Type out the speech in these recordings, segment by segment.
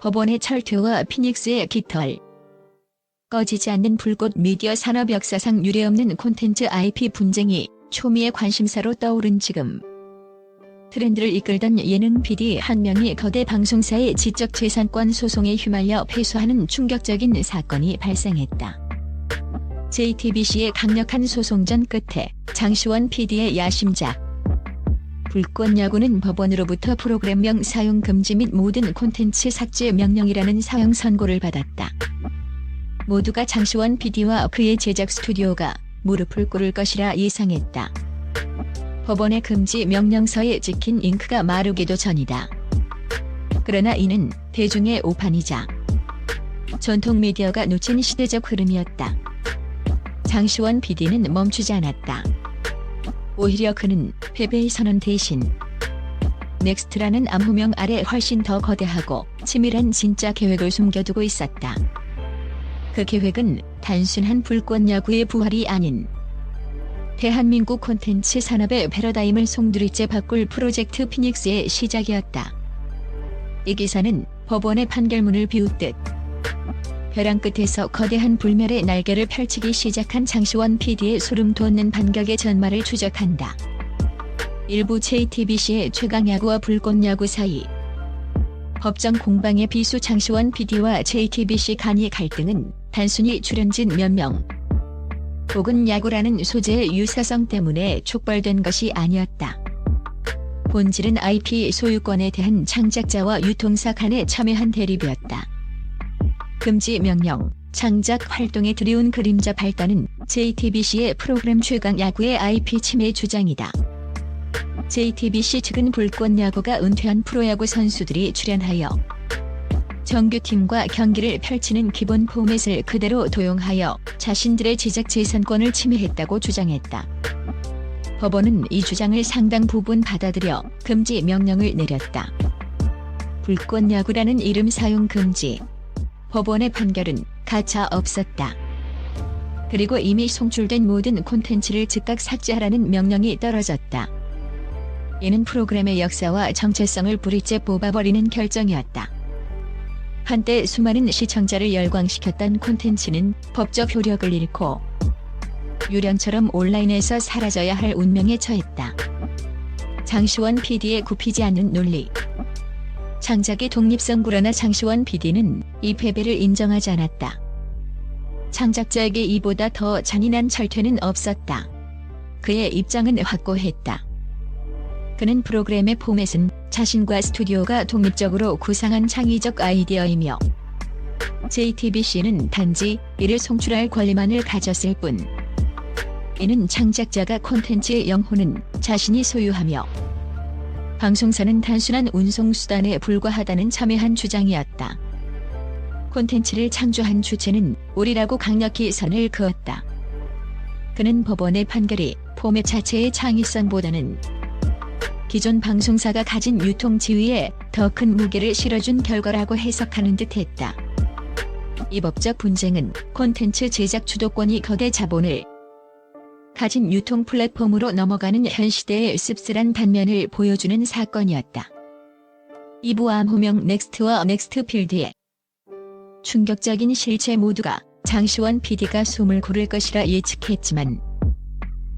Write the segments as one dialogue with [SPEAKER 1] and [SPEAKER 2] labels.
[SPEAKER 1] 법원의 철퇴와 피닉스의 깃털. 꺼지지 않는 불꽃. 미디어 산업 역사상 유례없는 콘텐츠 IP 분쟁이 초미의 관심사로 떠오른 지금, 트렌드를 이끌던 예능 PD 한 명이 거대 방송사의 지적재산권 소송에 휘말려 패소하는 충격적인 사건이 발생했다. JTBC의 강력한 소송전 끝에 장시원 PD의 야심작 불꽃야구는 법원으로부터 프로그램명 사용 금지 및 모든 콘텐츠 삭제 명령이라는 사형 선고를 받았다. 모두가 장시원 PD와 그의 제작 스튜디오가 무릎을 꿇을 것이라 예상했다. 법원의 금지 명령서에 찍힌 잉크가 마르기도 전이다. 그러나 이는 대중의 오판이자 전통 미디어가 놓친 시대적 흐름이었다. 장시원 PD는 멈추지 않았다. 오히려 그는 패배의 선언 대신 넥스트라는 암호명 아래 훨씬 더 거대하고 치밀한 진짜 계획을 숨겨두고 있었다. 그 계획은 단순한 불꽃야구의 부활이 아닌 대한민국 콘텐츠 산업의 패러다임을 송두리째 바꿀 프로젝트 피닉스의 시작이었다. 이 기사는 법원의 판결문을 비웃듯 벼랑 끝에서 거대한 불멸의 날개를 펼치기 시작한 장시원 PD의 소름 돋는 반격의 전말을 추적한다. 일부 JTBC의 최강야구와 불꽃야구 사이 법정 공방의 비수 장시원 PD와 JTBC 간의 갈등은 단순히 출연진 몇 명 혹은 야구라는 소재의 유사성 때문에 촉발된 것이 아니었다. 본질은 IP 소유권에 대한 창작자와 유통사 간의 첨예한 대립이었다. 금지 명령, 창작 활동에 들이운 그림자 발단은 JTBC의 프로그램 최강 야구의 IP 침해 주장이다. JTBC 측은 불꽃야구가 은퇴한 프로야구 선수들이 출연하여 정규팀과 경기를 펼치는 기본 포맷을 그대로 도용하여 자신들의 제작 재산권을 침해했다고 주장했다. 법원은 이 주장을 상당 부분 받아들여 금지 명령을 내렸다. 불꽃야구라는 이름 사용 금지. 법원의 판결은 가차 없었다. 그리고 이미 송출된 모든 콘텐츠를 즉각 삭제하라는 명령이 떨어졌다. 이는 프로그램의 역사와 정체성을 뿌리째 뽑아버리는 결정이었다. 한때 수많은 시청자를 열광시켰던 콘텐츠는 법적 효력을 잃고 유령처럼 온라인에서 사라져야 할 운명에 처했다. 장시원 PD의 굽히지 않는 논리. 창작의 독립성. 그러나 장시원 PD는 이 패배를 인정하지 않았다. 창작자에게 이보다 더 잔인한 철퇴는 없었다. 그의 입장은 확고했다. 그는 프로그램의 포맷은 자신과 스튜디오가 독립적으로 구상한 창의적 아이디어이며 JTBC는 단지 이를 송출할 권리만을 가졌을 뿐, 이는 창작자가 콘텐츠의 영혼은 자신이 소유하며 방송사는 단순한 운송수단에 불과하다는 첨예한 주장이었다. 콘텐츠를 창조한 주체는 우리라고 강력히 선을 그었다. 그는 법원의 판결이 포맷 자체의 창의성보다는 기존 방송사가 가진 유통 지위에 더 큰 무게를 실어준 결과라고 해석하는 듯했다. 이 법적 분쟁은 콘텐츠 제작 주도권이 거대 자본을 가진 유통 플랫폼으로 넘어가는 현 시대의 씁쓸한 단면을 보여주는 사건이었다. 2부 암호명 넥스트와 넥스트필드의 충격적인 실체. 모두가 장시원 PD가 숨을 고를 것이라 예측했지만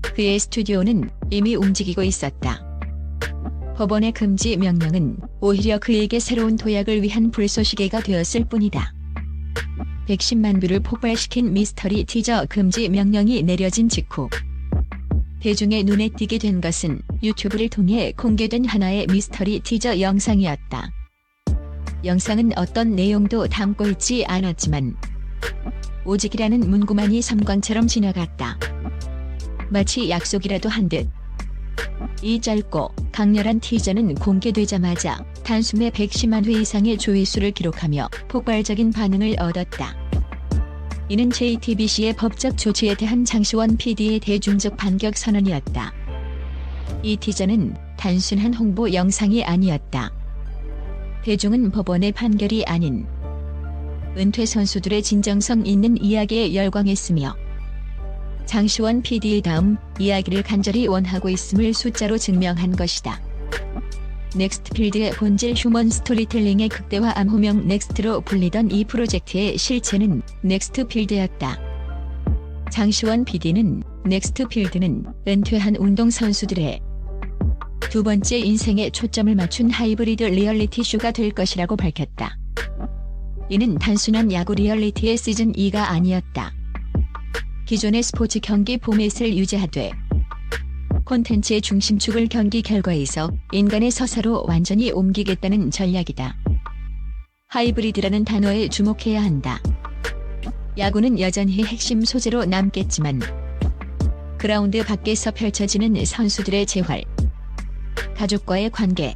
[SPEAKER 1] 그의 스튜디오는 이미 움직이고 있었다. 법원의 금지 명령은 오히려 그에게 새로운 도약을 위한 불쏘시개가 되었을 뿐이다. 110만 뷰를 폭발시킨 미스터리 티저 금지 명령이 내려진 직후 대중의 눈에 띄게 된 것은 유튜브를 통해 공개된 하나의 미스터리 티저 영상이었다. 영상은 어떤 내용도 담고 있지 않았지만 오직이라는 문구만이 섬광처럼 지나갔다. 마치 약속이라도 한 듯. 이 짧고 강렬한 티저는 공개되자마자 단숨에 110만 회 이상의 조회수를 기록하며 폭발적인 반응을 얻었다. 이는 JTBC의 법적 조치에 대한 장시원 PD의 대중적 반격 선언이었다. 이 티저는 단순한 홍보 영상이 아니었다. 대중은 법원의 판결이 아닌 은퇴 선수들의 진정성 있는 이야기에 열광했으며 장시원 PD의 다음 이야기를 간절히 원하고 있음을 숫자로 증명한 것이다. 넥스트필드의 본질 휴먼 스토리텔링의 극대화 암호명 넥스트로 불리던 이 프로젝트의 실체는 넥스트필드였다. 장시원 PD는 넥스트필드는 은퇴한 운동선수들의 두 번째 인생에 초점을 맞춘 하이브리드 리얼리티 쇼가 될 것이라고 밝혔다. 이는 단순한 야구 리얼리티의 시즌2가 아니었다. 기존의 스포츠 경기 포맷을 유지하되 콘텐츠의 중심축을 경기 결과에서 인간의 서사로 완전히 옮기겠다는 전략이다. 하이브리드라는 단어에 주목해야 한다. 야구는 여전히 핵심 소재로 남겠지만 그라운드 밖에서 펼쳐지는 선수들의 재활, 가족과의 관계,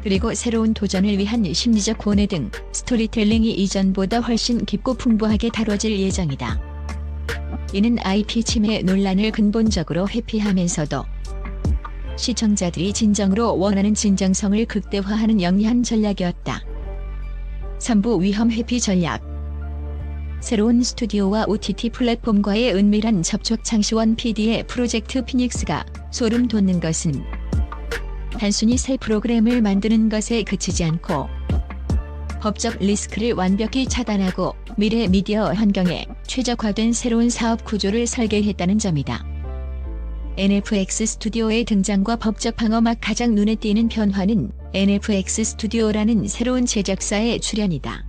[SPEAKER 1] 그리고 새로운 도전을 위한 심리적 고뇌 등 스토리텔링이 이전보다 훨씬 깊고 풍부하게 다뤄질 예정이다. 이는 IP 침해 논란을 근본적으로 회피하면서도 시청자들이 진정으로 원하는 진정성을 극대화하는 영리한 전략이었다. 3부 위험 회피 전략. 새로운 스튜디오와 OTT 플랫폼과의 은밀한 접촉. 장시원 PD의 프로젝트 피닉스가 소름 돋는 것은 단순히 새 프로그램을 만드는 것에 그치지 않고 법적 리스크를 완벽히 차단하고 미래 미디어 환경에 최적화된 새로운 사업 구조를 설계했다는 점이다. NFX 스튜디오의 등장과 법적 방어막. 가장 눈에 띄는 변화는 NFX 스튜디오라는 새로운 제작사의 출현이다.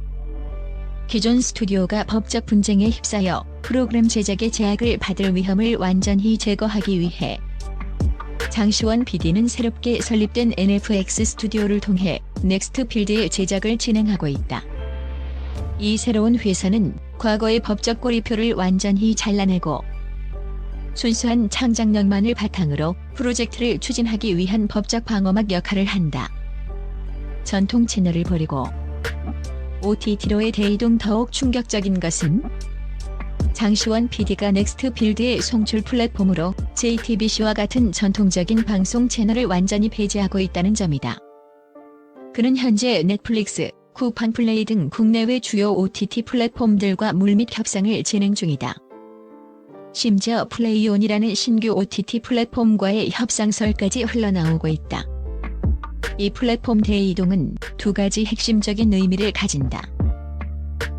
[SPEAKER 1] 기존 스튜디오가 법적 분쟁에 휩싸여 프로그램 제작의 제약을 받을 위험을 완전히 제거하기 위해 장시원 PD는 새롭게 설립된 NFX 스튜디오를 통해 넥스트필드의 제작을 진행하고 있다. 이 새로운 회사는 과거의 법적 꼬리표를 완전히 잘라내고 순수한 창작력만을 바탕으로 프로젝트를 추진하기 위한 법적 방어막 역할을 한다. 전통 채널을 버리고 OTT로의 대이동. 더욱 충격적인 것은 장시원 PD가 넥스트필드의 송출 플랫폼으로 JTBC와 같은 전통적인 방송 채널을 완전히 배제하고 있다는 점이다. 그는 현재 넷플릭스, 쿠팡플레이 등 국내외 주요 OTT 플랫폼들과 물밑 협상을 진행 중이다. 심지어 플레이온이라는 신규 OTT 플랫폼과의 협상설까지 흘러나오고 있다. 이 플랫폼 대이동은 두 가지 핵심적인 의미를 가진다.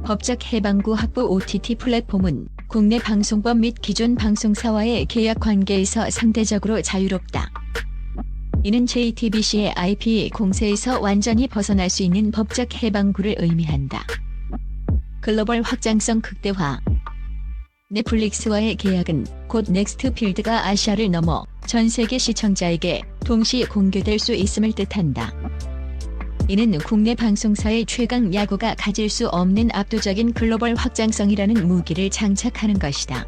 [SPEAKER 1] 법적 해방구 확보. OTT 플랫폼은 국내 방송법 및 기존 방송사와의 계약 관계에서 상대적으로 자유롭다. 이는 JTBC의 IP 공세에서 완전히 벗어날 수 있는 법적 해방구를 의미한다. 글로벌 확장성 극대화. 넷플릭스와의 계약은 곧 넥스트필드가 아시아를 넘어 전 세계 시청자에게 동시 공개될 수 있음을 뜻한다. 이는 국내 방송사의 최강 야구가 가질 수 없는 압도적인 글로벌 확장성이라는 무기를 장착하는 것이다.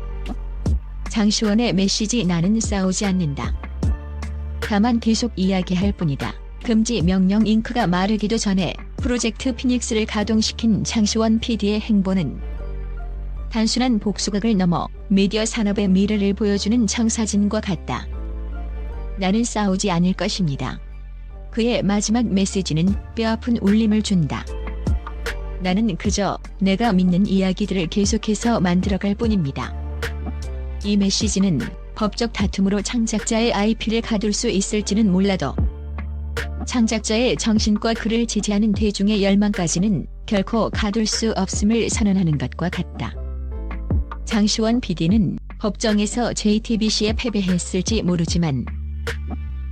[SPEAKER 1] 장시원의 메시지. 나는 싸우지 않는다. 다만 계속 이야기할 뿐이다. 금지 명령. 잉크가 마르기도 전에 프로젝트 피닉스를 가동시킨 장시원 PD의 행보는 단순한 복수극을 넘어 미디어 산업의 미래를 보여주는 청사진과 같다. 나는 싸우지 않을 것입니다. 그의 마지막 메시지는 뼈아픈 울림을 준다. 나는 그저 내가 믿는 이야기들을 계속해서 만들어갈 뿐입니다. 이 메시지는 법적 다툼으로 창작자의 IP를 가둘 수 있을지는 몰라도 창작자의 정신과 그를 지지하는 대중의 열망까지는 결코 가둘 수 없음을 선언하는 것과 같다. 장시원 PD는 법정에서 JTBC에 패배했을지 모르지만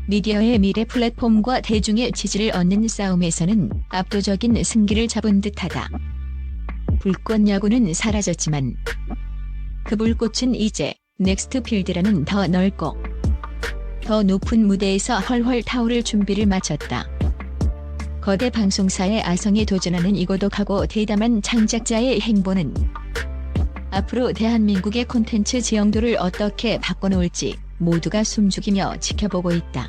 [SPEAKER 1] 미디어의 미래 플랫폼과 대중의 지지를 얻는 싸움에서는 압도적인 승기를 잡은 듯하다. 불꽃 야구는 사라졌지만 그 불꽃은 이제 넥스트필드라는 더 넓고 더 높은 무대에서 헐헐 타오를 준비를 마쳤다. 거대 방송사의 아성에 도전하는 이 고독하고 대담한 창작자의 행보는 앞으로 대한민국의 콘텐츠 지형도를 어떻게 바꿔놓을지 모두가 숨죽이며 지켜보고 있다.